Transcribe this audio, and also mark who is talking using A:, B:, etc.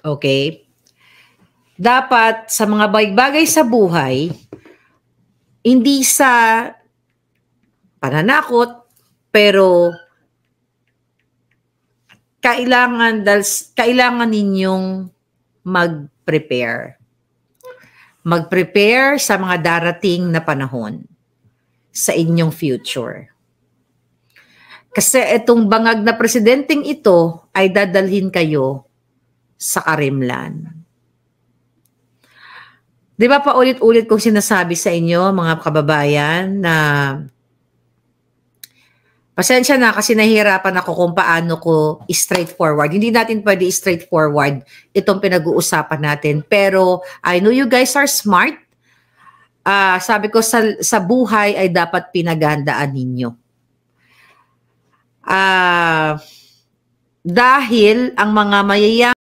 A: Okay? Dapat sa mga bagay sa buhay, hindi sa pananakot, pero kailangan ninyong mag-prepare. Mag-prepare sa mga darating na panahon sa inyong future. Kasi itong bangag na presidenteng ito ay dadalhin kayo sa karimlan. Di ba paulit-ulit kong sinasabi sa inyo, mga kababayan, na pasensya na kasi nahihirapan ako kung paano ko straightforward. Hindi natin pwede straightforward itong pinag-uusapan natin. Pero I know you guys are smart. Sabi ko sa buhay ay dapat pinaghandaan ninyo. Dahil ang mga mayayaman